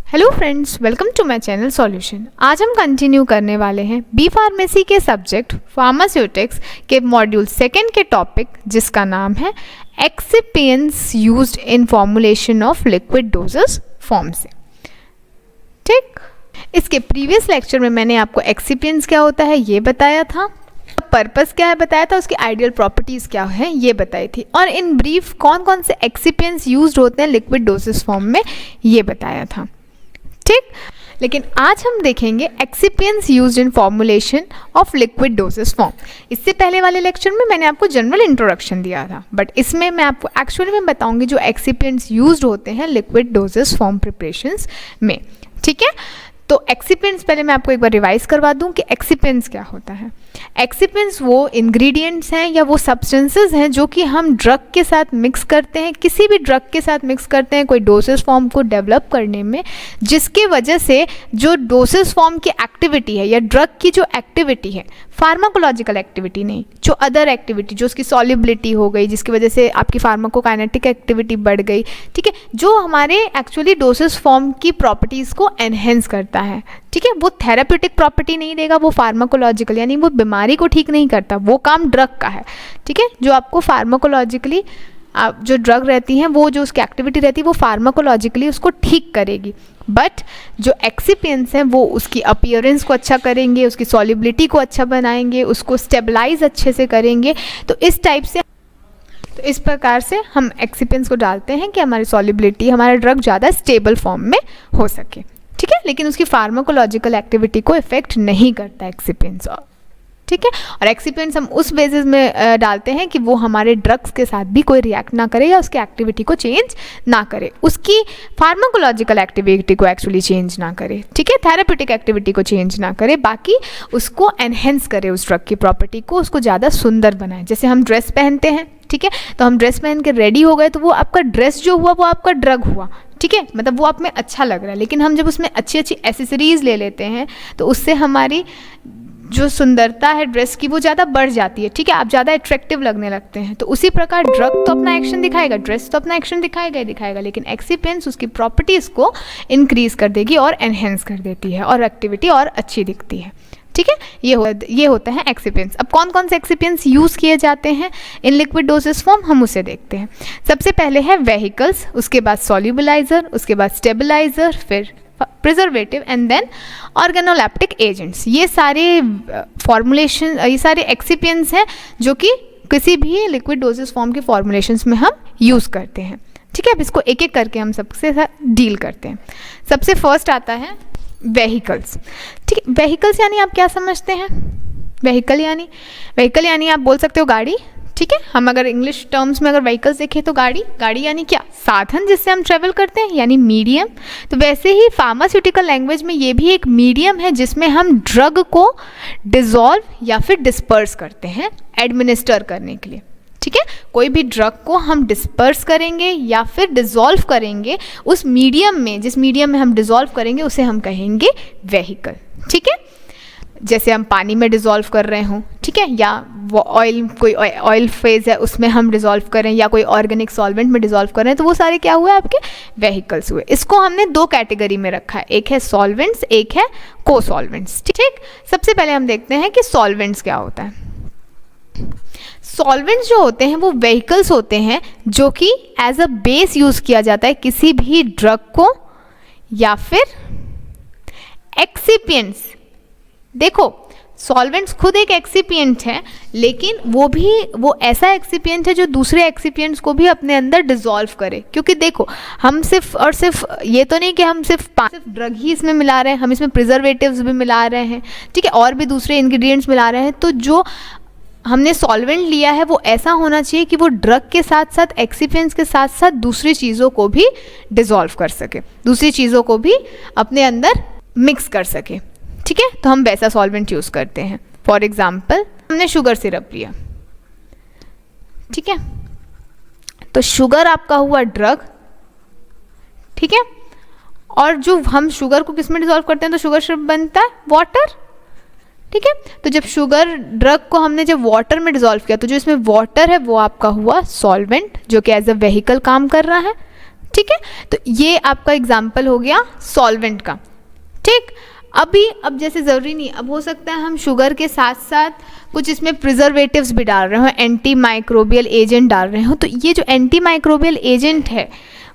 Hello friends, welcome to my channel solution. आज हम continue करने वाले हैं बी फार्मेसी के सब्जेक्ट फार्मास्यूटिक्स के मॉड्यूल 2 के टॉपिक, जिसका नाम है excipients used in formulation of liquid dosage form से। ठीक, इसके प्रीवियस लेक्चर में मैंने आपको एक्सिपिएंट्स क्या होता है ये बताया था, पर्पस क्या है बताया था, उसकी आइडियल प्रॉपर्टीज क्या है ये बताई थी, और इन ब्रीफ कौन कौन से एक्सिपिएंट्स यूज्ड होते हैं लिक्विड डोजेस फॉर्म में ये बताया था। ठीक, लेकिन आज हम देखेंगे excipients used in formulation of liquid dosage form. इससे पहले वाले लेक्चर में मैंने आपको जनरल इंट्रोडक्शन दिया था, बट इसमें मैं आपको एक्चुअली में बताऊंगी जो एक्सिपिएंट्स यूज्ड होते हैं लिक्विड डोजेस फॉर्म प्रिपरेशंस में। ठीक है, तो एक्सिपिएंट्स पहले मैं आपको एक बार रिवाइज करवा दूं कि एक्सिपिएंट्स क्या होता है। एक्सिपिएंट्स वो इंग्रेडिएंट्स हैं या वो सब्सटेंसेस हैं जो कि हम ड्रग के साथ मिक्स करते हैं, किसी भी ड्रग के साथ मिक्स करते हैं कोई डोसेस फॉर्म को डेवलप करने में, जिसके वजह से जो डोसेस फॉर्म की एक्टिविटी है या ड्रग की जो एक्टिविटी है, फार्माकोलॉजिकल एक्टिविटी नहीं, जो अदर एक्टिविटी, जो उसकी सॉल्युबिलिटी हो गई जिसकी वजह से आपकी फार्माकोकाइनेटिक एक्टिविटी बढ़ गई, ठीक है, जो हमारे एक्चुअली डोसेस फॉर्म की प्रॉपर्टीज़ को एनहेंस करता है। ठीक है, वो थेराप्यूटिक प्रॉपर्टी नहीं देगा, वो फार्माकोलॉजिकल यानी वो बीमारी को ठीक नहीं करता, वो काम ड्रग का है। ठीक है, जो आपको फार्माकोलॉजिकली जो ड्रग रहती हैं वो जो उसकी एक्टिविटी रहती है वो फार्माकोलॉजिकली उसको ठीक करेगी, बट जो एक्सिपिएंट्स हैं वो उसकी अपीयरेंस को अच्छा करेंगे, उसकी सॉल्युबिलिटी को अच्छा बनाएंगे, उसको स्टेबलाइज अच्छे से करेंगे। तो इस टाइप से, तो इस प्रकार से हम एक्सिपिएंट्स को डालते हैं कि हमारी सॉल्युबिलिटी, हमारा ड्रग ज़्यादा स्टेबल फॉर्म में हो सके। ठीक है, लेकिन उसकी फार्माकोलॉजिकल एक्टिविटी को इफेक्ट नहीं करता एक्सिपिएंट्स। ठीक है, और एक्सिपिएंट्स हम उस बेसिस में डालते हैं कि वो हमारे ड्रग्स के साथ भी कोई रिएक्ट ना करे या उसकी एक्टिविटी को चेंज ना करे, उसकी फार्माकोलॉजिकल एक्टिविटी को एक्चुअली चेंज ना करे। ठीक है, थेराप्यूटिक एक्टिविटी को चेंज ना करे, बाकी उसको एनहेंस करे, उस ड्रग की प्रॉपर्टी को, उसको ज़्यादा सुंदर बनाए। जैसे हम ड्रेस पहनते हैं, ठीक है, तो हम ड्रेस पहन के रेडी हो गए तो वो आपका ड्रेस जो हुआ वो आपका ड्रग हुआ। ठीक है, मतलब वो आप में अच्छा लग रहा है, लेकिन हम जब उसमें अच्छी अच्छी एसेसरीज ले लेते हैं तो उससे हमारी जो सुंदरता है ड्रेस की वो ज़्यादा बढ़ जाती है। ठीक है, आप ज़्यादा अट्रैक्टिव लगने लगते हैं। तो उसी प्रकार ड्रग तो अपना एक्शन दिखाएगा, ड्रेस तो अपना एक्शन दिखाएगा ही दिखाएगा, लेकिन एक्सिपिएंट्स उसकी प्रॉपर्टीज़ को इंक्रीज कर देगी और एनहेंस कर देती है और एक्टिविटी और अच्छी दिखती है। ठीक है, ये होता है एक्सिपिएंट्स। अब कौन कौन से एक्सिपिएंट्स यूज़ किए जाते हैं इन लिक्विड डोसेस फॉर्म, हम उसे देखते हैं। सबसे पहले है वेहिकल्स, उसके बाद सॉल्युबलाइजर, उसके बाद स्टेबलाइजर, फिर preservative and then organoleptic agents. ये सारे फॉर्मुलेशन, ये सारे एक्सिपिएंट्स हैं जो कि किसी भी लिक्विड डोसेस फॉर्म के फॉर्मुलेशंस में हम यूज़ करते हैं। ठीक है, अब इसको एक एक करके हम सबसे डील करते हैं। सबसे फर्स्ट आता है वेहिकल्स। ठीक है, वेहिकल्स यानी आप क्या समझते हैं? व्हीकल यानी आप बोल सकते हो गाड़ी। ठीक है, हम अगर इंग्लिश टर्म्स में अगर व्हीकल्स देखें तो गाड़ी यानी क्या? साधन जिससे हम ट्रेवल करते हैं, यानी मीडियम। तो वैसे ही फार्मास्यूटिकल लैंग्वेज में ये भी एक मीडियम है जिसमें हम ड्रग को डिसॉल्व या फिर डिस्पर्स करते हैं एडमिनिस्टर करने के लिए। ठीक है, कोई भी ड्रग को हम डिस्पर्स करेंगे या फिर डिसॉल्व करेंगे उस मीडियम में, जिस मीडियम में हम डिसॉल्व करेंगे उसे हम कहेंगे वेहिकल। ठीक है, जैसे हम पानी में डिसॉल्व कर रहे हों, ठीक है, या वो कोई ऑयल फेज है उसमें हम डिसॉल्व करें, या कोई ऑर्गेनिक सॉल्वेंट में डिसॉल्व कर रहे हैं, तो वो सारे क्या हुए? आपके वेहिकल्स हुए। इसको हमने दो कैटेगरी में रखा है, एक है सॉल्वेंट्स, एक है को सॉल्वेंट्स। ठीक, सबसे पहले हम देखते हैं कि सॉल्वेंट्स क्या होता है। सॉल्वेंट्स जो होते हैं वो वेहिकल्स होते हैं जो कि एज अ बेस यूज किया जाता है किसी भी ड्रग को या फिर एक्सिपिएंट्स। देखो, सॉल्वेंट्स खुद एक एक्सिपिएंट है, लेकिन वो ऐसा एक्सिपिएंट है जो दूसरे एक्सिपिएंट्स को भी अपने अंदर डिसॉल्व करे। क्योंकि देखो, हम सिर्फ और सिर्फ ये तो नहीं कि हम सिर्फ ड्रग ही इसमें मिला रहे हैं, हम इसमें प्रिजर्वेटिव्स भी मिला रहे हैं, ठीक है, और भी दूसरे इंग्रेडिएंट्स मिला रहे हैं। तो जो हमने सॉल्वेंट लिया है वो ऐसा होना चाहिए कि वो ड्रग के साथ साथ, एक्सिपिएंट्स के साथ साथ दूसरी चीज़ों को भी डिसॉल्व कर सके, दूसरी चीज़ों को भी अपने अंदर मिक्स कर सके। ठीक है, तो हम वैसा सॉल्वेंट यूज़ करते हैं। फॉर एग्जाम्पल, हमने शुगर सिरप लिया, ठीक है, तो शुगर आपका हुआ ड्रग। ठीक है, और जो हम शुगर को किस में डिसॉल्व करते हैं तो शुगर सिरप बनता है वाटर। ठीक है, तो जब शुगर ड्रग को हमने जब वाटर में डिसॉल्व किया तो जो इसमें वाटर है वो आपका हुआ सॉल्वेंट, जो कि एज अ वेहिकल काम कर रहा है। ठीक है, तो ये आपका एग्जाम्पल हो गया सॉल्वेंट का। ठीक, अब जैसे ज़रूरी नहीं, अब हो सकता है हम शुगर के साथ साथ कुछ इसमें प्रिजर्वेटिव्स भी डाल रहे हो, एंटी माइक्रोबियल एजेंट डाल रहे हो, तो ये जो एंटी माइक्रोबियल एजेंट है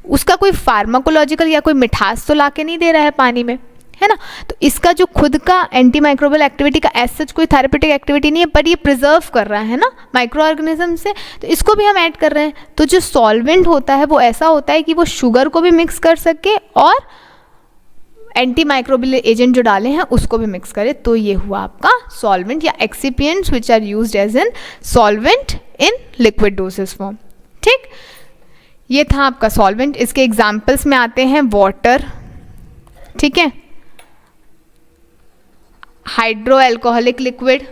उसका कोई फार्माकोलॉजिकल या कोई मिठास तो ला के नहीं दे रहा है पानी में, है ना। तो इसका जो खुद का एंटी माइक्रोबियल एक्टिविटी का एज सच कोई थेरेपेटिक एक्टिविटी नहीं है, पर ये प्रिजर्व कर रहा है ना माइक्रो ऑर्गेनिज्म से, तो इसको भी हम ऐड कर रहे हैं। तो जो सॉल्वेंट होता है वो ऐसा होता है कि वो शुगर को भी मिक्स कर सके और एंटी माइक्रोबियल एजेंट जो डाले हैं उसको भी मिक्स करे, तो ये हुआ आपका सॉल्वेंट या excipients which are used as an solvent in liquid dosage form. ठीक, ये था आपका सॉल्वेंट। इसके एग्जाम्पल्स में आते हैं वाटर, ठीक है, hydro alcoholic liquid,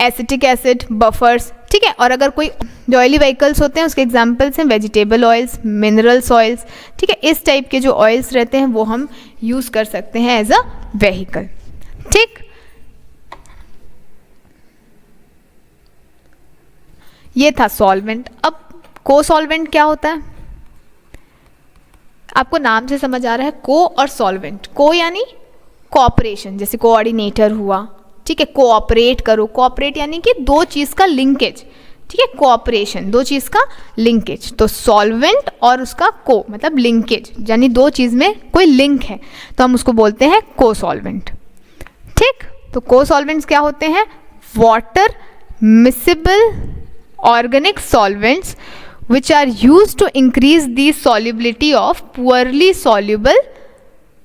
acetic acid, buffers, ठीक है। और अगर कोई जो ऑयली व्हीकल्स होते हैं उसके एग्जांपल्स हैं वेजिटेबल ऑयल्स, मिनरल्स ऑयल्स, ठीक है। इस टाइप के जो ऑयल्स रहते हैं वो हम यूज़ कर सकते हैं एज अ व्हीकल। ठीक, ये था सॉल्वेंट। अब को सॉल्वेंट क्या होता है, आपको नाम से समझ आ रहा है, को और सॉल्वेंट। को यानी कोऑपरेशन, जैसे कोऑर्डिनेटर हुआ, ठीक है, कोऑपरेट करो, कोऑपरेट यानी कि दो चीज़ का लिंकेज, ठीक है, कोऑपरेशन दो चीज़ का लिंकेज। तो सॉल्वेंट और उसका को मतलब लिंकेज, यानी दो चीज़ में कोई लिंक है, तो हम उसको बोलते हैं को सॉल्वेंट। ठीक, तो को सॉल्वेंट्स क्या होते हैं, water miscible organic solvents which are used to increase the solubility of poorly soluble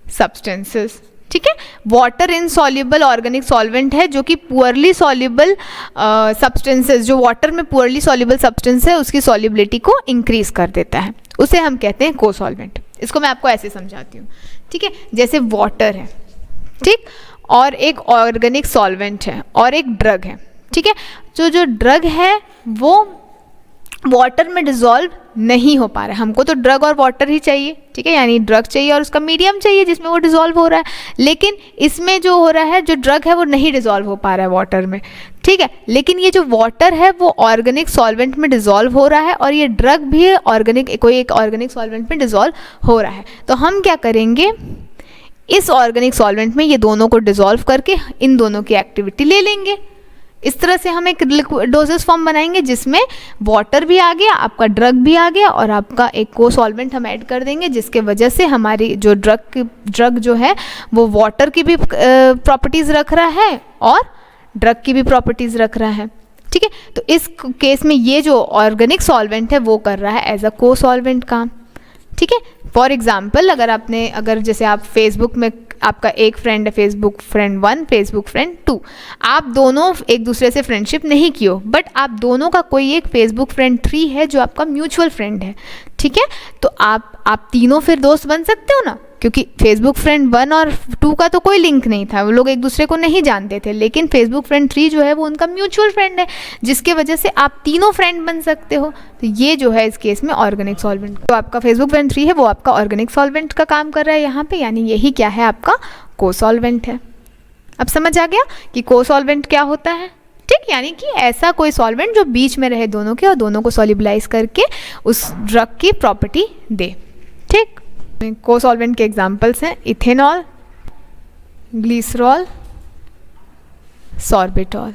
substances। ठीक है, वाटर इनसॉल्युबल ऑर्गेनिक सॉल्वेंट है जो कि पुअरली सॉल्युबल सब्सटेंसेस, जो वाटर में पुअरली सॉल्युबल सब्सटेंस है उसकी सॉल्युबिलिटी को इंक्रीज कर देता है, उसे हम कहते हैं को सॉल्वेंट। इसको मैं आपको ऐसे समझाती हूँ, ठीक है। जैसे वाटर है, ठीक, और एक ऑर्गेनिक सॉल्वेंट है और एक ड्रग है, ठीक है। जो ड्रग है वो वाटर में डिज़ोल्व नहीं हो पा रहा है, हमको तो ड्रग और वाटर ही चाहिए, ठीक है, यानी ड्रग चाहिए और उसका मीडियम चाहिए जिसमें वो डिज़ोल्व हो रहा है, लेकिन इसमें जो हो रहा है, जो ड्रग है वो नहीं डिज़ोल्व हो पा रहा है वाटर में, ठीक है। लेकिन ये जो वाटर है वो ऑर्गेनिक सॉल्वेंट में डिज़ोल्व हो रहा है और ये ड्रग भी ऑर्गेनिक कोई एक ऑर्गेनिक सॉल्वेंट में डिज़ोल्व हो रहा है। तो हम क्या करेंगे, इस ऑर्गेनिक सॉल्वेंट में ये दोनों को डिज़ोल्व करके इन दोनों की एक्टिविटी ले लेंगे। इस तरह से हम एक डोसेस फॉर्म बनाएंगे जिसमें वाटर भी आ गया, आपका ड्रग भी आ गया और आपका एक को सॉल्वेंट हम ऐड कर देंगे, जिसके वजह से हमारी जो ड्रग जो है वो वाटर की भी प्रॉपर्टीज़ रख रहा है और ड्रग की भी प्रॉपर्टीज़ रख रहा है, ठीक है। तो इस केस में ये जो ऑर्गेनिक सॉल्वेंट है वो कर रहा है एज अ को सॉल्वेंट काम, ठीक है। फॉर एग्जाम्पल, अगर जैसे आप फेसबुक में आपका एक फ्रेंड है, फेसबुक फ्रेंड 1, फेसबुक फ्रेंड 2, आप दोनों एक दूसरे से फ्रेंडशिप नहीं की हो, बट आप दोनों का कोई एक फेसबुक फ्रेंड 3 है जो आपका म्यूचुअल फ्रेंड है, ठीक है। तो आप तीनों फिर दोस्त बन सकते हो ना, क्योंकि फेसबुक फ्रेंड 1 और 2 का तो कोई लिंक नहीं था, वो लोग एक दूसरे को नहीं जानते थे, लेकिन फेसबुक फ्रेंड 3 जो है वो उनका म्यूचुअल फ्रेंड है, जिसके वजह से आप तीनों फ्रेंड बन सकते हो। तो ये जो है इस केस में ऑर्गेनिक सॉल्वेंट, तो आपका फेसबुक फ्रेंड 3 है वो आपका ऑर्गेनिक सॉल्वेंट का काम कर रहा है यहाँ पे, यानी यही क्या है, आपका को सॉल्वेंट है। अब समझ आ गया कि को सॉल्वेंट क्या होता है, ठीक, यानी कि ऐसा कोई सॉल्वेंट जो बीच में रहे दोनों के और दोनों को सॉल्युबलाइज करके उस ड्रग की प्रॉपर्टी दे, ठीक। को सॉल्वेंट के एग्जांपल्स हैं इथेनॉल, ग्लिसरॉल, सॉर्बिटॉल।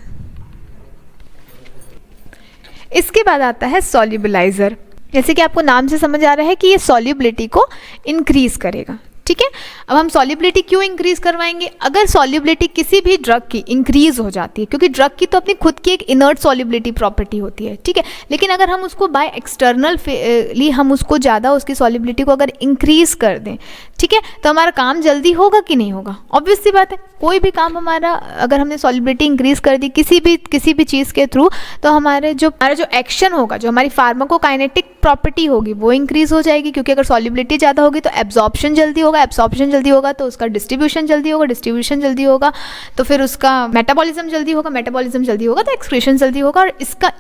इसके बाद आता है सॉल्युबलाइजर। जैसे कि आपको नाम से समझ आ रहा है कि ये सॉल्युबिलिटी को इंक्रीज करेगा, ठीक है। अब हम सॉल्युबिलिटी क्यों इंक्रीज करवाएंगे, अगर सॉल्युबिलिटी किसी भी ड्रग की इंक्रीज हो जाती है, क्योंकि ड्रग की तो अपनी खुद की एक इनर्ट सॉल्युबिलिटी प्रॉपर्टी होती है, ठीक है, लेकिन अगर हम उसको बाय एक्सटर्नली हम उसको ज़्यादा उसकी सॉल्युबिलिटी को अगर इंक्रीज कर दें, ठीक है, तो हमारा काम जल्दी होगा कि नहीं होगा, ऑब्वियस सी बात है। कोई भी काम हमारा अगर हमने सॉल्युबिलिटी इंक्रीज कर दी किसी भी चीज़ के थ्रू, तो हमारा जो एक्शन होगा, जो हमारी फार्माकोकाइनेटिक प्रॉपर्टी होगी वो इंक्रीज हो जाएगी, क्योंकि अगर सॉल्युबिलिटी ज़्यादा होगी तो एब्जॉर्प्शन जल्दी होगा, एब्जॉर्प्शन जल्दी होगा तो उसका डिस्ट्रीब्यूशन जल्दी होगा, डिस्ट्रीब्यूशन जल्दी होगा तो फिर उसका मेटाबॉलिज्म जल्दी होगा, मेटाबॉलिज्म जल्दी होगा तो एक्सक्रीशन जल्दी होगा। और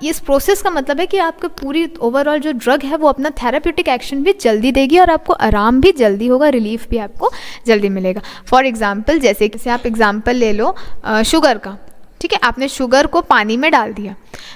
इस प्रोसेस का मतलब है कि आपको पूरी ओवरऑल जो ड्रग है वो अपना थेराप्यूटिक एक्शन भी जल्दी देगी और आपको आराम भी जल्दी होगा, रिलीफ भी आपको जल्दी मिलेगा। फॉर एग्जाम्पल, जैसे आप एग्जाम्पल ले लो शुगर का, ठीक है, आपने शुगर को पानी में डाल दिया,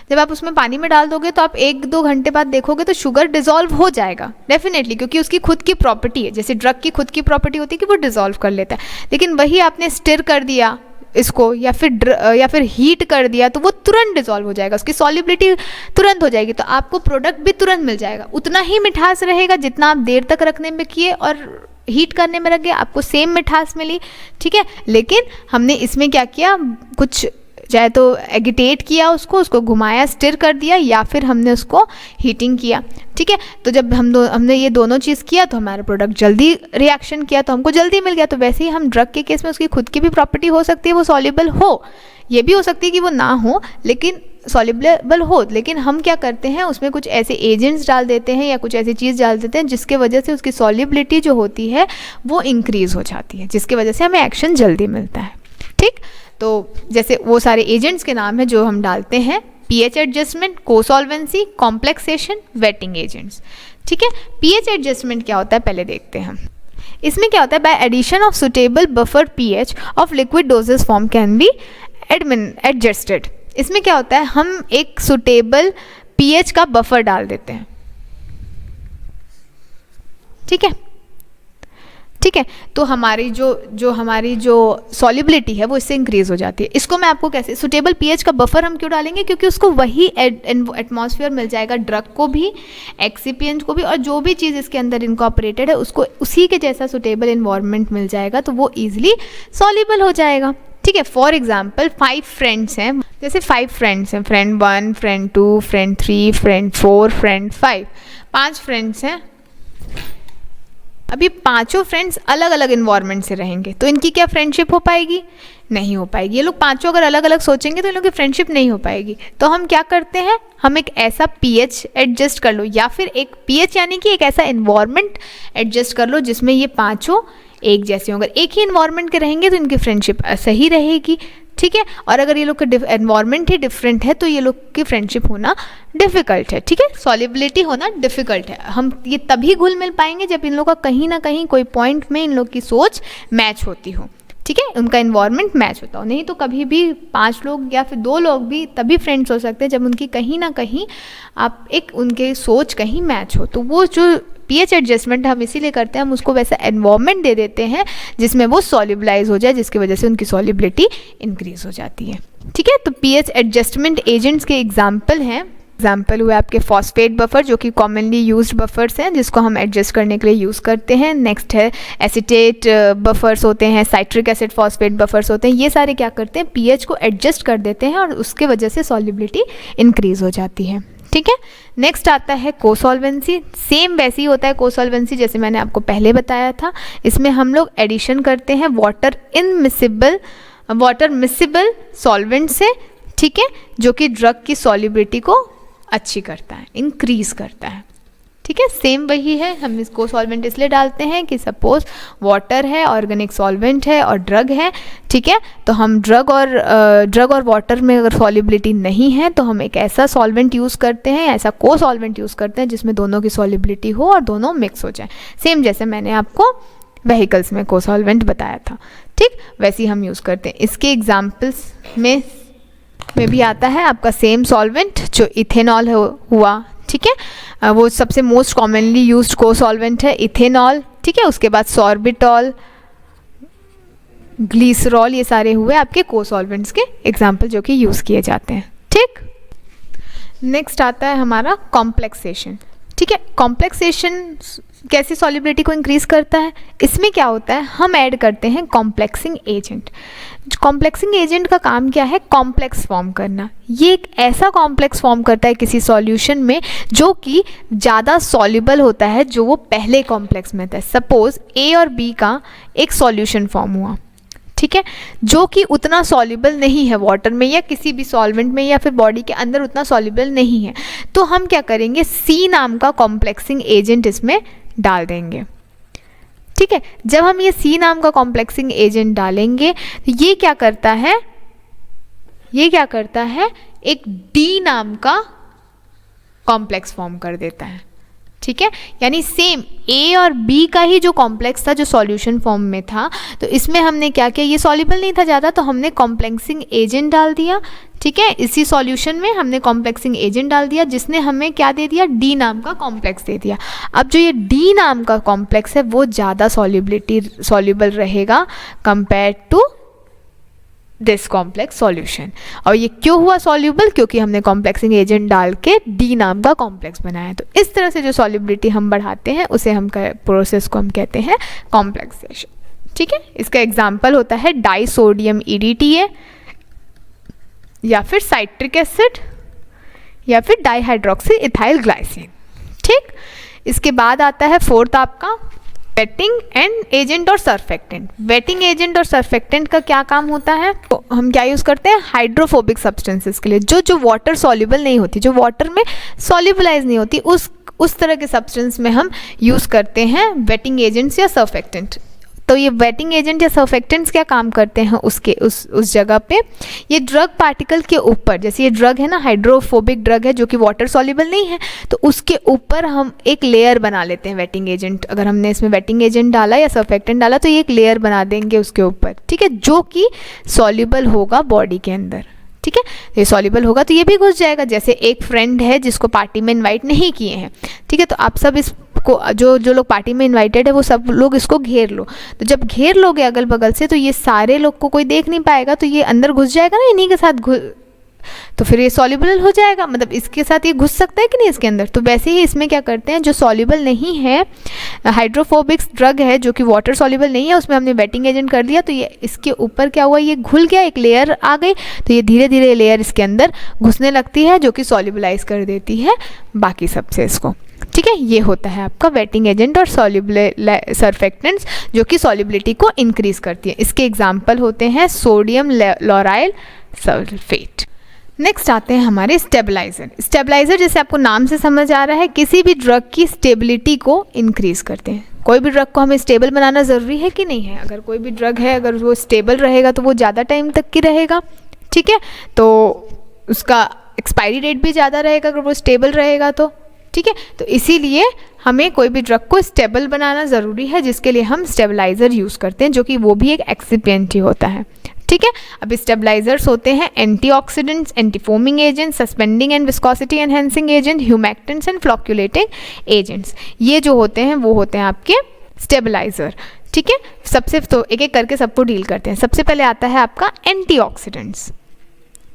जब आप उसमें पानी में डाल दोगे तो आप 1-2 घंटे बाद देखोगे तो शुगर डिज़ोल्व हो जाएगा डेफिनेटली, क्योंकि उसकी खुद की प्रॉपर्टी है। जैसे ड्रग की खुद की प्रॉपर्टी होती है कि वो डिज़ोल्व कर लेता है, लेकिन वही आपने स्टिर कर दिया इसको या फिर हीट कर दिया तो वो तुरंत डिज़ोल्व हो जाएगा, उसकी सॉलिबिलिटी तुरंत हो जाएगी, तो आपको प्रोडक्ट भी तुरंत मिल जाएगा। उतना ही मिठास रहेगा जितना आप देर तक रखने में किए और हीट करने में रख गए, आपको सेम मिठास मिली, ठीक है। लेकिन हमने इसमें क्या किया, कुछ चाहे तो एगिटेट किया उसको घुमाया, स्टिर कर दिया, या फिर हमने उसको हीटिंग किया, ठीक है। तो जब हमने ये दोनों चीज़ किया तो हमारा प्रोडक्ट जल्दी रिएक्शन किया तो हमको जल्दी मिल गया। तो वैसे ही हम ड्रग के केस में उसकी खुद की भी प्रॉपर्टी हो सकती है वो सॉल्युबल हो, ये भी हो सकती है कि वो ना हो लेकिन सॉल्युबल हो, लेकिन हम क्या करते हैं उसमें कुछ ऐसे एजेंट्स डाल देते हैं या कुछ ऐसी चीज़ डाल देते हैं जिसके वजह से उसकी सॉल्युबिलिटी जो होती है वो इंक्रीज़ हो जाती है, जिसकी वजह से हमें एक्शन जल्दी मिलता है, ठीक। तो जैसे वो सारे एजेंट्स के नाम है जो हम डालते हैं, pH adjustment, cosolvency, complexation, wetting agents, ठीक है। पीएच एडजस्टमेंट क्या होता है पहले देखते हैं हम। इसमें क्या होता है, by addition of suitable buffer pH of liquid dosage form can be adjusted. इसमें क्या होता है, हम एक सुटेबल पीएच का बफर डाल देते हैं, ठीक है, ठीक है। तो हमारी जो सॉल्युबिलिटी है वो इससे इंक्रीज हो जाती है। इसको मैं आपको कैसे, सुटेबल पीएच का बफर हम क्यों डालेंगे, क्योंकि उसको वही एटमॉस्फेयर मिल जाएगा, ड्रग को भी, एक्सिपिएंट को भी, और जो भी चीज़ इसके अंदर इनकॉर्पोरेटेड है उसको उसी के जैसा सुटेबल इन्वायरमेंट मिल जाएगा, तो वो ईजिली सॉल्युबल हो जाएगा, ठीक है। फॉर एग्जाम्पल 5 फ्रेंड्स हैं, जैसे 5 फ्रेंड्स हैं, friend 1, friend 2, friend 3, friend 4, friend 5, 5 friends हैं। अब ये पांचों फ्रेंड्स अलग अलग इन्वायरमेंट से रहेंगे तो इनकी क्या फ्रेंडशिप हो पाएगी, नहीं हो पाएगी। ये लोग पांचों अगर अलग अलग सोचेंगे तो इन लोगों की फ्रेंडशिप नहीं हो पाएगी। तो हम क्या करते हैं, हम एक ऐसा पीएच एडजस्ट कर लो, या फिर एक पीएच यानी कि एक ऐसा इन्वायरमेंट एडजस्ट कर लो जिसमें ये पांचों एक जैसे होंगे। एक ही इन्वायरमेंट के रहेंगे तो इनकी फ्रेंडशिप सही रहेगी, ठीक है। और अगर ये लोग का एनवायरनमेंट ही डिफरेंट है तो ये लोग की फ्रेंडशिप होना डिफ़िकल्ट है, ठीक है, सॉल्युबिलिटी होना डिफ़िकल्ट है। हम ये तभी घुल मिल पाएंगे जब इन लोग का कहीं ना कहीं कोई पॉइंट में इन लोग की सोच मैच होती हो, ठीक है, उनका इन्वायरमेंट मैच होता हो। नहीं तो कभी भी 5 लोग या फिर 2 लोग भी तभी फ्रेंड्स हो सकते हैं जब उनकी कहीं ना कहीं आप एक उनके सोच कहीं मैच हो। तो वो जो पीएच एडजस्टमेंट हम इसीलिए करते हैं, हम उसको वैसा एनवायरनमेंट दे देते हैं जिसमें वो सॉल्युबलाइज हो जाए, जिसकी वजह से उनकी सॉल्युबिलिटी इंक्रीज हो जाती है, ठीक है। तो पीएच एडजस्टमेंट एजेंट्स के एग्जाम्पल हैं, एग्जाम्पल हुए आपके फॉस्फेट बफर जो कि कॉमनली यूज्ड बफर्स हैं जिसको हम एडजस्ट करने के लिए यूज़ करते हैं। नेक्स्ट है एसीटेट बफर्स होते हैं, साइट्रिक एसिड फॉस्फेट बफर्स होते हैं। ये सारे क्या करते हैं, पीएच को एडजस्ट कर देते हैं और उसके वजह से सॉल्युबिलिटी इंक्रीज हो जाती है, ठीक है। नेक्स्ट आता है कोसॉल्वेंसी। सेम वैसे ही होता है कोसॉल्वेंसी जैसे मैंने आपको पहले बताया था। इसमें हम लोग एडिशन करते हैं वाटर मिसिबल सॉल्वेंट से, ठीक है, जो कि ड्रग की सॉल्युबिलिटी को अच्छी करता है, इंक्रीज करता है, ठीक है। सेम वही है, हम इसको सॉल्वेंट इसलिए डालते हैं कि सपोज वाटर है, ऑर्गेनिक सॉल्वेंट है और ड्रग है, ठीक है। तो हम ड्रग और वाटर में अगर सॉल्युबिलिटी नहीं है तो हम एक ऐसा सॉल्वेंट यूज़ करते हैं, ऐसा को सॉल्वेंट यूज़ करते हैं जिसमें दोनों की सॉल्युबिलिटी हो और दोनों मिक्स हो जाए। सेम जैसे मैंने आपको व्हीकल्स में को सॉल्वेंट बताया था, ठीक, वैसे ही हम यूज़ करते हैं। इसके एग्जाम्पल्स में भी आता है आपका सेम सॉल्वेंट जो इथेनॉल हुआ, ठीक है, वो सबसे मोस्ट कॉमनली यूज्ड को सॉल्वेंट है इथेनॉल, ठीक है। उसके बाद सॉर्बिटॉल, ग्लिसरॉल, ये सारे हुए आपके को सॉल्वेंट्स के एग्जाम्पल जो कि यूज़ किए जाते हैं, ठीक। नेक्स्ट आता है हमारा कॉम्प्लेक्सेशन, ठीक है। कॉम्प्लेक्सेशन कैसे सॉल्युबिलिटी को इंक्रीज करता है, इसमें क्या होता है, हम ऐड करते हैं कॉम्प्लेक्सिंग एजेंट। कॉम्प्लेक्सिंग एजेंट का काम क्या है, कॉम्प्लेक्स फॉर्म करना। ये एक ऐसा कॉम्प्लेक्स फॉर्म करता है किसी सॉल्यूशन में जो कि ज़्यादा सॉल्युबल होता है जो वो पहले कॉम्प्लेक्स में था। सपोज ए और बी का एक सॉल्यूशन फॉर्म हुआ, ठीक है, जो कि उतना सॉल्युबल नहीं है वाटर में या किसी भी सॉल्वेंट में या फिर बॉडी के अंदर उतना सॉल्युबल नहीं है, तो हम क्या करेंगे, सी नाम का कॉम्प्लेक्सिंग एजेंट इसमें डाल देंगे, ठीक है। जब हम ये सी नाम का कॉम्प्लेक्सिंग एजेंट डालेंगे तो ये क्या करता है, एक डी नाम का कॉम्प्लेक्स फॉर्म कर देता है, ठीक है, यानी सेम ए और बी का ही जो कॉम्प्लेक्स था जो सॉल्यूशन फॉर्म में था, तो इसमें हमने क्या किया, ये सॉल्युबल नहीं था ज़्यादा तो हमने कॉम्प्लेक्सिंग एजेंट डाल दिया। ठीक है, इसी सॉल्यूशन में हमने कॉम्प्लेक्सिंग एजेंट डाल दिया जिसने हमें क्या दे दिया, डी नाम का कॉम्प्लेक्स दे दिया। अब जो ये डी नाम का कॉम्प्लेक्स है वो ज़्यादा सॉल्युबल रहेगा compare to this complex solution. और ये क्यों हुआ सॉल्युबल, क्योंकि हमने कॉम्प्लेक्सिंग एजेंट डाल के डी नाम का कॉम्प्लेक्स बनाया। तो इस तरह से जो सॉल्युबिलिटी हम बढ़ाते हैं उसे हम प्रोसेस को हम कहते हैं कॉम्प्लेक्सेशन। ठीक है, इसका एग्जाम्पल होता है डाइसोडियम EDTA या फिर साइट्रिक एसिड या फिर डाइहाइड्रोक्सी इथाइल ग्लाइसिन। ठीक, इसके बाद आता है फोर्थ आपका वेटिंग एंड एजेंट और सर्फेक्टेंट। वेटिंग एजेंट और सर्फेक्टेंट का क्या काम होता है, तो हम क्या यूज़ करते हैं, हाइड्रोफोबिक सब्सटेंसेस के लिए, जो वाटर सॉल्युबल नहीं होती, जो वाटर में सॉल्युबलाइज नहीं होती, उस तरह के सब्सटेंस में हम यूज़ करते हैं वेटिंग एजेंट्स या सर्फेक्टेंट। तो ये वेटिंग एजेंट या सर्फेक्टेंट्स क्या काम करते हैं उसके उस जगह पे, ये ड्रग पार्टिकल के ऊपर, जैसे ये ड्रग है ना, हाइड्रोफोबिक ड्रग है जो कि वाटर सॉल्युबल नहीं है, तो उसके ऊपर हम एक लेयर बना लेते हैं वेटिंग एजेंट। अगर हमने इसमें वेटिंग एजेंट डाला या सर्फेक्टेंट डाला तो ये एक लेयर बना देंगे उसके ऊपर। ठीक है, जो कि सॉल्युबल होगा बॉडी के अंदर। ठीक है, ये सॉल्युबल होगा तो ये भी घुस जाएगा। जैसे एक फ्रेंड है जिसको पार्टी में इनवाइट नहीं किए हैं, ठीक है, तो आप सब इसको जो लोग पार्टी में इनवाइटेड है वो सब लोग इसको घेर लो। तो जब घेर लोगे अगल बगल से तो ये सारे लोग को कोई देख नहीं पाएगा, तो ये अंदर घुस जाएगा ना इन्हीं के साथ, तो फिर ये सॉल्युबल हो जाएगा, मतलब इसके साथ ये घुस सकता है कि नहीं इसके अंदर। तो वैसे ही इसमें क्या करते हैं, जो सॉल्युबल नहीं है, हाइड्रोफोबिक ड्रग है जो कि वाटर सॉल्युबल नहीं है, उसमें हमने वेटिंग एजेंट कर दिया, तो ये इसके ऊपर क्या हुआ, ये घुल गया, एक लेयर आ गई, तो ये धीरे धीरे लेयर इसके अंदर घुसने लगती है जो कि सॉल्युबलाइज कर देती है बाकी सबसे इसको। ठीक है, ये होता है आपका वेटिंग एजेंट और सॉल्युबल सर्फेक्टेंट्स जो कि सॉल्युबिलिटी को इंक्रीज करती है। इसके एग्जाम्पल होते हैं सोडियम लॉराइल सल्फेट। नेक्स्ट आते हैं हमारे स्टेबलाइज़र। स्टेबलाइज़र जैसे आपको नाम से समझ आ रहा है, किसी भी ड्रग की स्टेबिलिटी को इंक्रीज़ करते हैं। कोई भी ड्रग को हमें स्टेबल बनाना ज़रूरी है कि नहीं है, अगर कोई भी ड्रग है अगर वो स्टेबल रहेगा तो वो ज़्यादा टाइम तक की रहेगा। ठीक है, तो उसका एक्सपायरी डेट भी ज़्यादा रहेगा अगर वो स्टेबल रहेगा तो। ठीक है, तो इसीलिए हमें कोई भी ड्रग को स्टेबल बनाना ज़रूरी है, जिसके लिए हम स्टेबलाइज़र यूज़ करते हैं, जो कि वो भी एक एक्सिपिएंट ही होता है। ठीक है, अब स्टेबलाइजर्स होते हैं antioxidants, antifoaming agents, suspending and viscosity enhancing agent, humectants and flocculating agents. ये जो होते हैं वो होते हैं आपके स्टेबलाइजर। ठीक है, सबसे तो एक एक करके सबको डील करते हैं। सबसे पहले आता है आपका एंटीऑक्सीडेंट्स।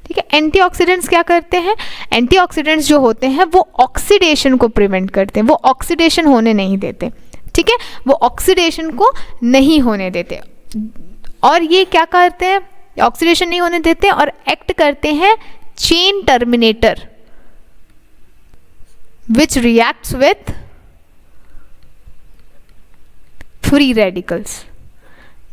ठीक है, एंटीऑक्सीडेंट्स क्या करते हैं, एंटीऑक्सीडेंट्स जो होते हैं वो ऑक्सीडेशन को प्रिवेंट करते हैं, वो ऑक्सीडेशन होने नहीं देते। ठीक है, वो ऑक्सीडेशन को नहीं होने देते, और ये क्या करते हैं, ऑक्सीडेशन नहीं होने देते और एक्ट करते हैं chain terminator which reacts with free radicals.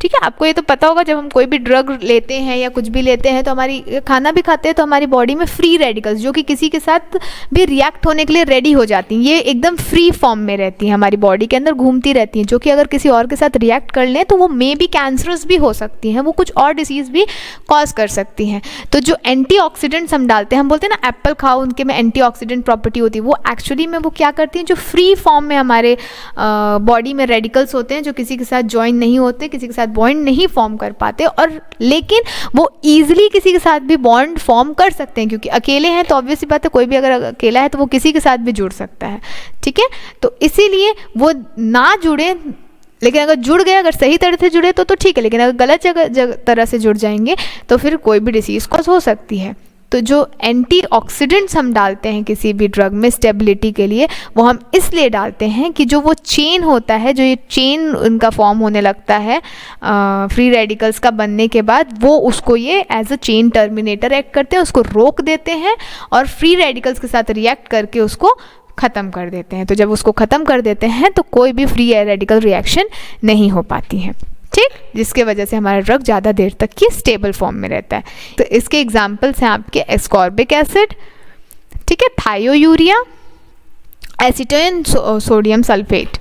ठीक है, आपको ये तो पता होगा, जब हम कोई भी ड्रग लेते हैं या कुछ भी लेते हैं तो हमारी खाना भी खाते हैं तो हमारी बॉडी में फ्री रेडिकल्स जो कि किसी के साथ भी रिएक्ट होने के लिए रेडी हो जाती हैं, ये एकदम फ्री फॉर्म में रहती हैं, हमारी बॉडी के अंदर घूमती रहती हैं, जो कि अगर किसी और के साथ रिएक्ट कर लें तो वो मे बी कैंसरस भी हो सकती हैं, वो कुछ और डिसीज़ भी कॉज कर सकती हैं। तो जो एंटीऑक्सीडेंट्स हम डालते हैं, हम बोलते हैं ना एप्पल खाओ, उनके में एंटीऑक्सीडेंट प्रॉपर्टी होती है, वो एक्चुअली में वो क्या करती हैं, जो फ्री फॉर्म में हमारे बॉडी में रेडिकल्स होते हैं जो किसी के साथ ज्वाइन नहीं होते, किसी के साथ बॉन्ड नहीं फॉर्म कर पाते, और लेकिन वो ईजिली किसी के साथ भी बॉन्ड फॉर्म कर सकते हैं, क्योंकि अकेले हैं तो ऑब्वियसली बात है, कोई भी अगर अकेला है तो वो किसी के साथ भी जुड़ सकता है। ठीक है, तो इसीलिए वो ना जुड़े, लेकिन अगर जुड़ गए, अगर सही तरह से जुड़े तो ठीक है, लेकिन अगर गलत तरह से जुड़ जाएंगे तो फिर कोई भी डिसीज़ कॉज हो सकती है। तो जो एंटीऑक्सीडेंट्स हम डालते हैं किसी भी ड्रग में स्टेबिलिटी के लिए, वो हम इसलिए डालते हैं कि जो वो चेन होता है, जो ये चेन उनका फॉर्म होने लगता है फ्री रेडिकल्स का बनने के बाद, वो उसको ये as a chain terminator act करते हैं, उसको रोक देते हैं और फ्री रेडिकल्स के साथ रिएक्ट करके उसको ख़त्म कर देते हैं। तो जब उसको ख़त्म कर देते हैं तो कोई भी फ्री रेडिकल रिएक्शन नहीं हो पाती है। ठीक, जिसके वजह से हमारा ड्रग ज़्यादा देर तक की स्टेबल फॉर्म में रहता है। तो इसके एग्जांपल्स हैं आपके एस्कॉर्बिक एसिड, ठीक है, थायोयूरिया, एसीटोन सोडियम सल्फेट।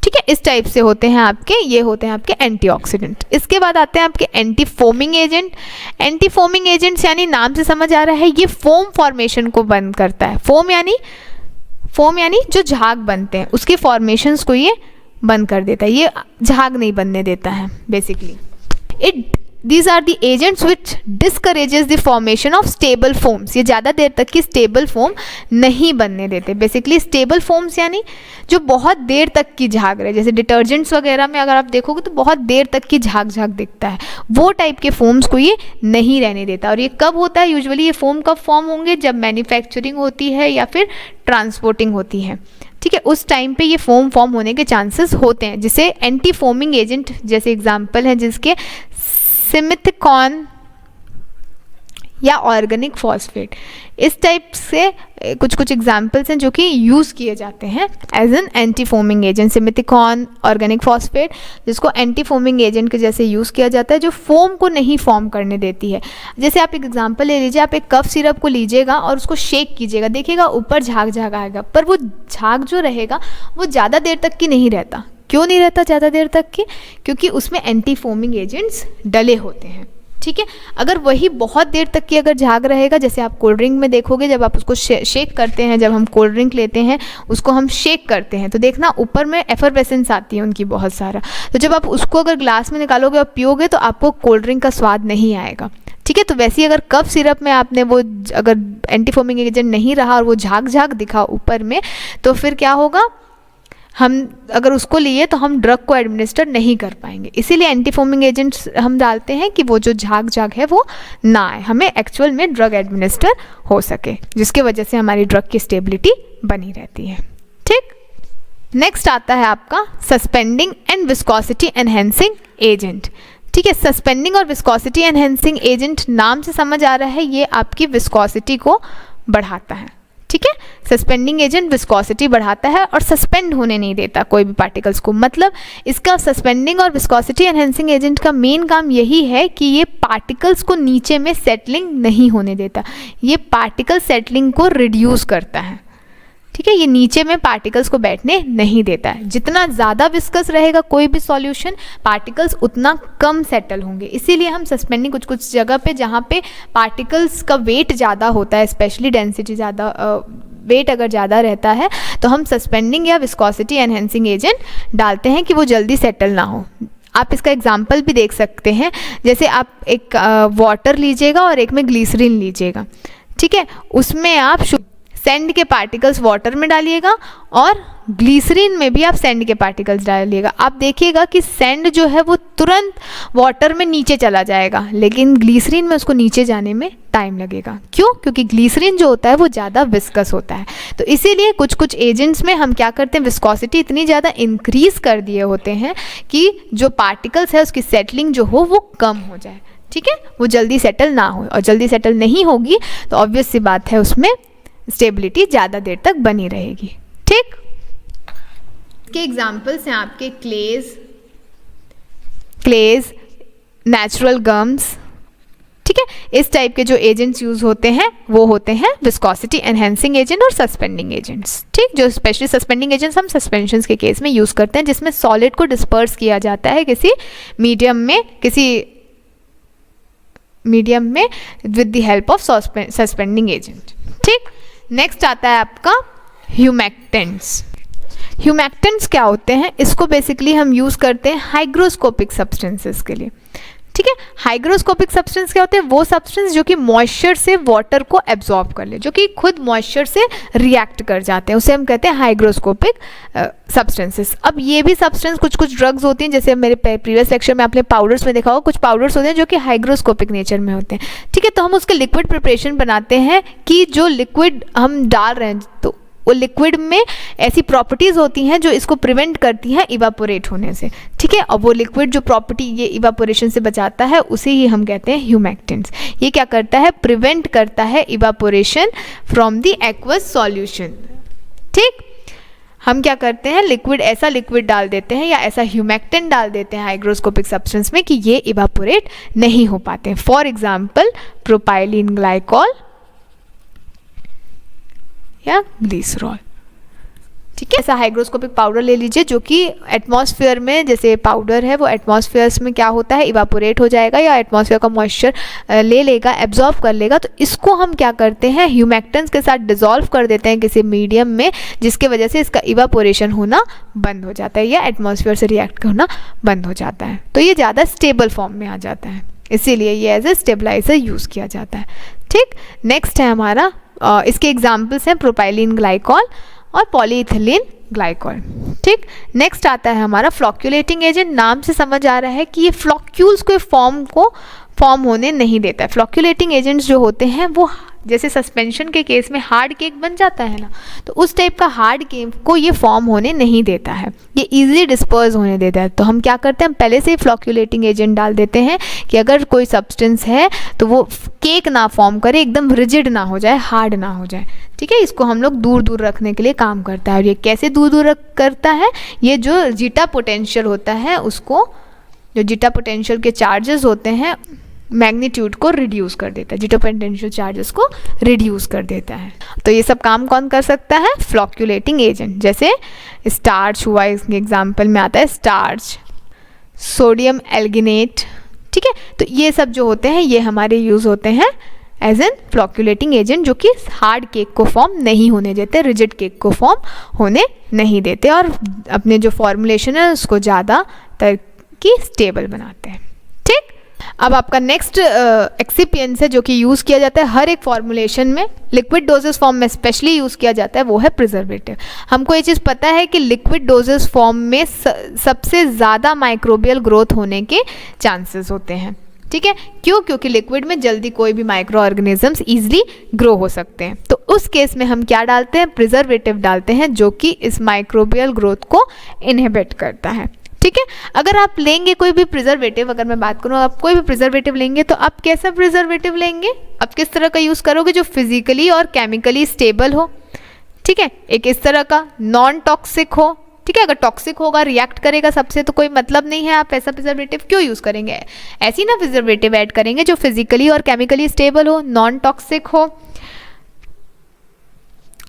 ठीक है, इस टाइप से होते हैं आपके, ये होते हैं आपके एंटीऑक्सीडेंट। इसके बाद आते हैं आपके एंटीफोमिंग एजेंट। एंटीफोमिंग एजेंट्स यानी नाम से समझ आ रहा है, ये फोम फॉर्मेशन को बंद करता है। फोम यानी फोम यानी जो झाग बनते हैं उसके फॉर्मेशंस को ये बंद कर देता है, ये झाग नहीं बनने देता है basically. These are the agents which discourages the formation of stable foams। ये ज़्यादा देर तक की स्टेबल फोम नहीं बनने देते। बेसिकली स्टेबल फोम्स यानी जो बहुत देर तक की झाग रहे, जैसे डिटर्जेंट्स वगैरह में अगर आप देखोगे तो बहुत देर तक की झाग दिखता है, वो टाइप के फोम्स को ये नहीं रहने देता। और ये कब होता है? यूजुअली ये फोम कब फॉर्म होंगे? जब मैन्युफैक्चरिंग होती है या फिर ट्रांसपोर्टिंग होती है, ठीक है, उस टाइम पे ये फोम फॉर्म होने के चांसेस होते हैं, जिसे एंटी फोमिंग एजेंट जैसे एग्जांपल है जिसके सिमिथिकॉन या ऑर्गेनिक फॉस्फेट, इस टाइप से कुछ एग्जांपल्स हैं जो कि यूज़ किए जाते हैं as an anti foaming agent. Simethicone, organic phosphate, जिसको एंटी फोमिंग एजेंट के जैसे यूज़ किया जाता है, जो फोम को नहीं फॉर्म करने देती है। जैसे आप एक एग्जांपल ले लीजिए, आप एक कफ सिरप को लीजिएगा और उसको शेक कीजिएगा, देखिएगा ऊपर झाग आएगा, पर वो झाग जो रहेगा वो ज़्यादा देर तक की नहीं रहता। क्यों नहीं रहता ज़्यादा देर तक की? क्योंकि उसमें एंटी फोमिंग एजेंट्स डले होते हैं, ठीक है। अगर वही बहुत देर तक की अगर झाग रहेगा, जैसे आप कोल्ड ड्रिंक में देखोगे, जब आप उसको शेक करते हैं, जब हम कोल्ड ड्रिंक लेते हैं उसको हम शेक करते हैं तो देखना ऊपर में एफरवेसेंस आती है उनकी बहुत सारा, तो जब आप उसको अगर ग्लास में निकालोगे और पियोगे तो आपको कोल्ड ड्रिंक का स्वाद नहीं आएगा, ठीक है। तो वैसे ही अगर कफ सिरप में आपने वो अगर एंटी फोमिंग एजेंट नहीं रहा और वो झाग दिखा ऊपर में, तो फिर क्या होगा? हम अगर उसको लिए तो हम ड्रग को एडमिनिस्टर नहीं कर पाएंगे। इसीलिए एंटी फोमिंग एजेंट्स हम डालते हैं कि वो जो झाग है वो ना आए, हमें एक्चुअल में ड्रग एडमिनिस्टर हो सके, जिसके वजह से हमारी ड्रग की स्टेबिलिटी बनी रहती है, ठीक। नेक्स्ट आता है आपका suspending and viscosity enhancing agent, ठीक है। सस्पेंडिंग और विस्कोसिटी एनहेंसिंग एजेंट नाम से समझ आ रहा है ये आपकी विस्कोसिटी को बढ़ाता है, ठीक है। सस्पेंडिंग एजेंट विस्कोसिटी बढ़ाता है और सस्पेंड होने नहीं देता कोई भी पार्टिकल्स को। मतलब इसका सस्पेंडिंग और विस्कोसिटी एनहेंसिंग एजेंट का मेन काम यही है कि ये पार्टिकल्स को नीचे में सेटलिंग नहीं होने देता, ये पार्टिकल सेटलिंग को रिड्यूस करता है, ठीक है। ये नीचे में पार्टिकल्स को बैठने नहीं देता है। जितना ज़्यादा विस्कस रहेगा कोई भी सॉल्यूशन, पार्टिकल्स उतना कम सेटल होंगे। इसीलिए हम सस्पेंडिंग कुछ जगह पे जहाँ पे पार्टिकल्स का वेट ज़्यादा होता है, स्पेशली डेंसिटी ज़्यादा, वेट अगर ज़्यादा रहता है, तो हम सस्पेंडिंग या विस्कोसिटी एनहेंसिंग एजेंट डालते हैं कि वो जल्दी सेटल ना हो। आप इसका एग्जाम्पल भी देख सकते हैं, जैसे आप एक वाटर लीजिएगा और एक में ग्लिसरीन लीजिएगा, ठीक है। उसमें आप सैंड के पार्टिकल्स वाटर में डालिएगा और ग्लिसरीन में भी आप सैंड के पार्टिकल्स डालिएगा। आप देखिएगा कि सैंड जो है वो तुरंत वाटर में नीचे चला जाएगा, लेकिन ग्लिसरीन में उसको नीचे जाने में टाइम लगेगा। क्यों? क्योंकि ग्लिसरीन जो होता है वो ज़्यादा विस्कस होता है। तो इसीलिए कुछ एजेंट्स में हम क्या करते हैं, विस्कोसिटी इतनी ज़्यादा इंक्रीज़ कर दिए होते हैं कि जो पार्टिकल्स है उसकी सेटलिंग जो हो वो कम हो जाए, ठीक है, वो जल्दी सेटल ना हो। और जल्दी सेटल नहीं होगी तो ऑब्वियस सी बात है उसमें स्टेबिलिटी ज़्यादा देर तक बनी रहेगी, ठीक। के एग्जाम्पल्स हैं आपके क्लेज, नेचुरल गम्स, ठीक है। इस टाइप के जो एजेंट्स यूज होते हैं वो होते हैं विस्कोसिटी एनहेंसिंग एजेंट और सस्पेंडिंग एजेंट्स, ठीक। जो स्पेशली सस्पेंडिंग एजेंट्स हम सस्पेंशंस के केस में यूज करते हैं, जिसमें सॉलिड को डिस्पर्स किया जाता है किसी मीडियम में with the help of suspending agent, ठीक। नेक्स्ट आता है आपका ह्यूमेक्टेंट्स। ह्यूमेक्टेंट्स क्या होते हैं? इसको बेसिकली हम यूज़ करते हैं हाइग्रोस्कोपिक सब्सटेंसेस के लिए, ठीक है। हाइग्रोस्कोपिक सब्सटेंस क्या होते हैं? वो सब्सटेंस जो कि मॉइस्चर से वाटर को एब्जॉर्ब कर ले, जो कि खुद मॉइस्चर से रिएक्ट कर जाते हैं, उसे हम कहते हैं हाइग्रोस्कोपिक सब्सटेंसेस। अब ये भी सब्सटेंस कुछ ड्रग्स होती हैं, जैसे मेरे प्रीवियस लेक्चर में आपने पाउडर्स में देखा होगा, कुछ पाउडर्स होते हैं जो कि हाइग्रोस्कोपिक नेचर में होते हैं, ठीक है। तो हम उसके लिक्विड प्रिपरेशन बनाते हैं कि जो लिक्विड हम डाल रहे हैं तो वो लिक्विड में ऐसी प्रॉपर्टीज़ होती हैं जो इसको प्रिवेंट करती हैं इवापोरेट होने से, ठीक है। और वो लिक्विड जो प्रॉपर्टी ये इवापोरेशन से बचाता है उसे ही हम कहते हैं ह्यूमेक्टेंट्स। ये क्या करता है? प्रिवेंट करता है evaporation from the aqueous solution, ठीक। हम क्या करते हैं, ऐसा लिक्विड डाल देते हैं या ऐसा ह्यूमेक्टेंट डाल देते हैं हाइग्रोस्कोपिक सब्सटेंस में कि ये इवापोरेट नहीं हो पाते हैं। फॉर एग्जाम्पल प्रोपाइलिन ग्लाइकॉल या ग्लिसरॉल, ठीक है। ऐसा हाइग्रोस्कोपिक पाउडर ले लीजिए जो कि एटमॉस्फेयर में, जैसे पाउडर है वो एटमॉस्फेयर में क्या होता है, इवापोरेट हो जाएगा या एटमॉस्फेयर का मॉइस्चर ले लेगा, एब्जॉर्ब कर लेगा। तो इसको हम क्या करते हैं, ह्यूमेक्टेंस के साथ डिसॉल्व कर देते हैं किसी मीडियम में, जिसके वजह से इसका इवापोरेशन होना बंद हो जाता है या एटमॉस्फेयर से रिएक्ट होना बंद हो जाता है। तो ये ज़्यादा स्टेबल फॉर्म में आ जाता है, इसीलिए ये एज ए स्टेबलाइजर यूज़ किया जाता है। ठीक, नेक्स्ट है हमारा, इसके एग्जाम्पल्स हैं प्रोपाइलिन ग्लाइकॉल और पॉलीइथिलीन ग्लाइकॉल। ठीक, नेक्स्ट आता है हमारा फ्लॉक्यूलेटिंग एजेंट। नाम से समझ आ रहा है कि ये फ्लॉक्यूल्स के फॉर्म होने नहीं देता है। फ्लॉक्यूलेटिंग एजेंट्स जो होते हैं वो जैसे सस्पेंशन के केस में हार्ड केक बन जाता है ना, तो उस टाइप का हार्ड केक को ये फॉर्म होने नहीं देता है, ये इजीली डिस्पर्स होने देता है। तो हम क्या करते हैं, हम पहले से ही फ्लॉक्यूलेटिंग एजेंट डाल देते हैं कि अगर कोई सब्सटेंस है तो वो केक ना फॉर्म करे, एकदम रिजिड ना हो जाए, हार्ड ना हो जाए। ठीक है, इसको हम लोग दूर दूर रखने के लिए काम करता है। और ये कैसे दूर दूर करता है, ये जो जीटा पोटेंशियल होता है उसको, जो जीटा पोटेंशियल के चार्जेस होते हैं मैग्नीट्यूड को रिड्यूस कर देता है, जीटा पोटेंशियल चार्जेस को रिड्यूस कर देता है। तो ये सब काम कौन कर सकता है, फ्लॉक्यूलेटिंग एजेंट। जैसे स्टार्च हुआ, इसके एग्जाम्पल में आता है स्टार्च, सोडियम एल्गिनेट। ठीक है, तो ये सब जो होते हैं ये हमारे यूज़ होते हैं एज एन फ्लॉक्यूलेटिंग एजेंट, जो कि हार्ड केक को फॉर्म नहीं होने देते, रिजिड केक को फॉर्म होने नहीं देते और अपने जो फॉर्मुलेशन है उसको ज़्यादा की स्टेबल बनाते हैं। ठीक, अब आपका नेक्स्ट एक्सिपिएंट्स है जो कि यूज़ किया जाता है हर एक फॉर्मुलेशन में, लिक्विड डोजेस फॉर्म में स्पेशली यूज़ किया जाता है, वो है प्रिजर्वेटिव। हमको ये चीज़ पता है कि लिक्विड डोजेस फॉर्म में सबसे ज़्यादा माइक्रोबियल ग्रोथ होने के चांसेस होते हैं। ठीक है, क्यों, क्योंकि लिक्विड में जल्दी कोई भी माइक्रो ऑर्गेनिजम्स ईजिली ग्रो हो सकते हैं। तो उस केस में हम क्या डालते हैं, प्रिजर्वेटिव डालते हैं जो कि इस माइक्रोबियल ग्रोथ को इनहिबिट करता है। ठीक है, अगर आप लेंगे कोई भी प्रिजर्वेटिव, अगर मैं बात करूँ आप कोई भी प्रिजर्वेटिव लेंगे तो आप कैसा प्रिजर्वेटिव लेंगे, आप किस तरह का यूज़ करोगे, जो फिजिकली और केमिकली स्टेबल हो। ठीक है, एक इस तरह का नॉन टॉक्सिक हो। ठीक है, अगर टॉक्सिक होगा, रिएक्ट करेगा सबसे, तो कोई मतलब नहीं है, आप ऐसा प्रिजर्वेटिव क्यों यूज़ करेंगे। ऐसी ना प्रिजर्वेटिव ऐड करेंगे जो फिजिकली और केमिकली स्टेबल हो, नॉन टॉक्सिक हो,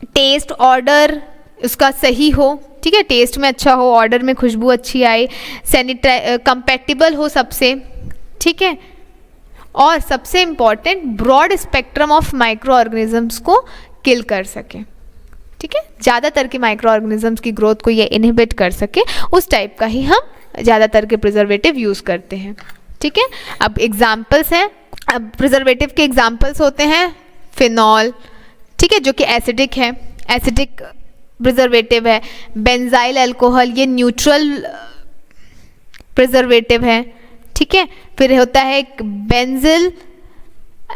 टेस्ट ऑर्डर उसका सही हो। ठीक है, टेस्ट में अच्छा हो, ऑर्डर में खुशबू अच्छी आए, कंपैटिबल हो सबसे। ठीक है, और सबसे important broad spectrum of micro organisms को किल कर सके। ठीक है, ज़्यादातर के माइक्रो ऑर्गेनिजम्स की ग्रोथ को ये इनहिबिट कर सके, उस टाइप का ही हम ज़्यादातर के प्रिजर्वेटिव यूज़ करते हैं। ठीक है, अब एग्जाम्पल्स हैं, अब प्रिजर्वेटिव के एग्जाम्पल्स होते हैं फिनॉल। ठीक है, जो कि एसिडिक है, एसिडिक प्रिजर्वेटिव है। बेंजाइल अल्कोहल, ये न्यूट्रल प्रिजर्वेटिव है। ठीक है, फिर होता है बेंजिल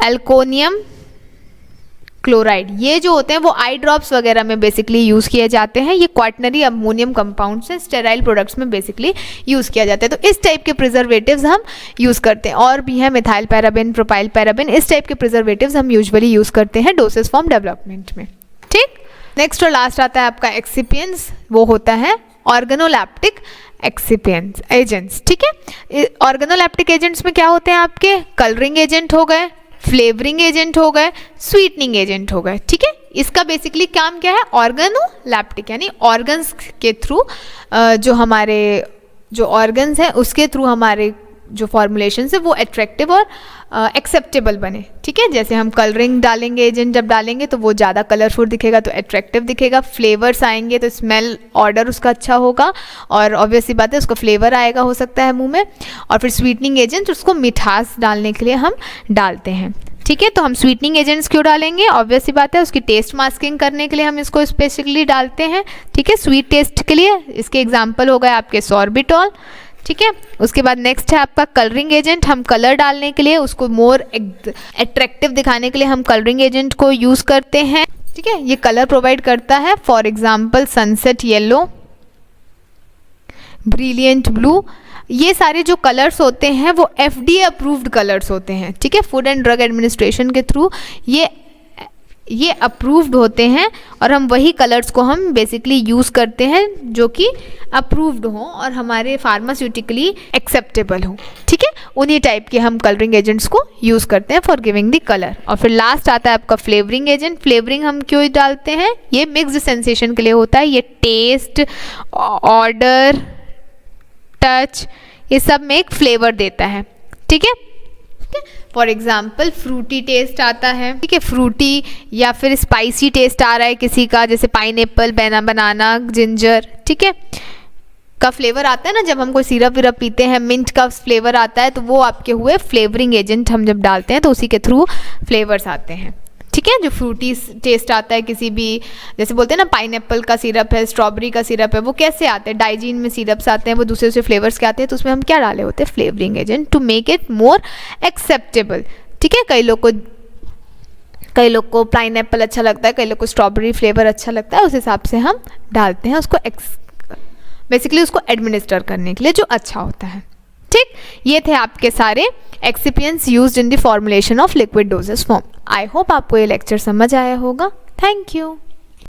एल्कोनियम क्लोराइड, ये जो होते हैं वो आई ड्रॉप्स वगैरह में बेसिकली यूज़ किए जाते हैं। ये क्वाटनरी अमोनियम कंपाउंड्स हैं, स्टेराइल प्रोडक्ट्स में बेसिकली यूज़ किया जाता है। तो इस टाइप के प्रिजर्वेटिव्स हम यूज़ करते हैं। और भी हैं मिथाइल पैराबिन, प्रोपाइल पैराबिन, इस टाइप के प्रिजर्वेटिव्स हम यूजुअली यूज़ करते हैं डोसेज फॉर्म डेवलपमेंट में। ठीक, नेक्स्ट और लास्ट आता है आपका एक्सिपिएंट्स, वो होता है ऑर्गेनोलैप्टिक एक्सिपिएंट्स एजेंट्स। ठीक है, ऑर्गेनोलैप्टिक एजेंट्स में क्या होते हैं आपके, कलरिंग एजेंट हो गए, फ्लेवरिंग एजेंट हो गए, स्वीटनिंग एजेंट हो गए। ठीक है, इसका बेसिकली काम क्या है, ऑर्गेनोलैप्टिक यानी ऑर्गन्स के थ्रू, जो हमारे जो ऑर्गन्स हैं उसके थ्रू हमारे जो फॉर्मुलेशन है वो अट्रैक्टिव और एक्सेप्टेबल बने। ठीक है, जैसे हम कलरिंग डालेंगे एजेंट, जब डालेंगे तो वो ज़्यादा कलरफुल दिखेगा तो अट्रैक्टिव दिखेगा, फ्लेवर्स आएंगे तो स्मेल ऑर्डर उसका अच्छा होगा और ऑब्वियस सी बात है उसको फ्लेवर आएगा हो सकता है मुंह में। और फिर स्वीटनिंग एजेंट, उसको मिठास डालने के लिए हम डालते हैं। ठीक है, तो हम स्वीटनिंग एजेंट्स क्यों डालेंगे, ऑब्वियस सी बात है उसकी टेस्ट मास्किंग करने के लिए हम इसको स्पेसिफिकली डालते हैं। ठीक है, स्वीट टेस्ट के लिए। इसके एग्जाम्पल हो गए आपके सॉर्बिटॉल। ठीक है, उसके बाद नेक्स्ट है आपका कलरिंग एजेंट, हम कलर डालने के लिए, उसको मोर अट्रैक्टिव दिखाने के लिए हम कलरिंग एजेंट को यूज़ करते हैं। ठीक है, ये कलर प्रोवाइड करता है, for example sunset yellow, brilliant blue. ये सारे जो कलर्स होते हैं वो FDA अप्रूव्ड कलर्स होते हैं। ठीक है, फूड एंड ड्रग एडमिनिस्ट्रेशन के थ्रू ये अप्रूव्ड होते हैं और हम वही कलर्स को हम बेसिकली यूज़ करते हैं जो कि अप्रूव्ड हों और हमारे फार्मास्यूटिकली एक्सेप्टेबल हो, ठीक है। उन्हीं टाइप के हम कलरिंग एजेंट्स को यूज़ करते हैं फॉर गिविंग द कलर। और फिर लास्ट आता है आपका फ्लेवरिंग एजेंट। फ्लेवरिंग हम क्यों डालते हैं? ये मिक्स्ड सेंसेशन के लिए होता है। ये टेस्ट, ऑर्डर, टच, ये सब में एक फ्लेवर देता है, ठीक है। फॉर एग्जाम्पल फ्रूटी टेस्ट आता है, ठीक है, फ्रूटी या फिर स्पाइसी टेस्ट आ रहा है किसी का, जैसे पाइनएप्पल, बनाना, जिंजर, ठीक है, का फ्लेवर आता है ना। जब हम कोई सिरप विरप पीते हैं, मिंट का फ्लेवर आता है, तो वो आपके हुए फ्लेवरिंग एजेंट। हम जब डालते हैं तो उसी के थ्रू फ्लेवर्स आते हैं, ठीक है। जो फ्रूटी टेस्ट आता है किसी भी, जैसे बोलते हैं ना पाइनएप्पल का सिरप है, स्ट्रॉबेरी का सिरप है, वो कैसे आते हैं? डाइजीन में सिरप्स आते हैं, वो दूसरे दूसरे फ्लेवर्स के आते हैं, तो उसमें हम क्या डाले होते हैं? Flavouring agent, to make it more acceptable, ठीक है। कई लोग को पाइनएप्पल अच्छा लगता है, कई लोग को स्ट्रॉबेरी फ्लेवर अच्छा लगता है, उस हिसाब से हम डालते हैं उसको बेसिकली उसको एडमिनिस्टर करने के लिए जो अच्छा होता है, ठीक। ये थे आपके सारे excipients used in the formulation of liquid dosage form. I hope आपको ये लेक्चर समझ आया होगा। Thank you.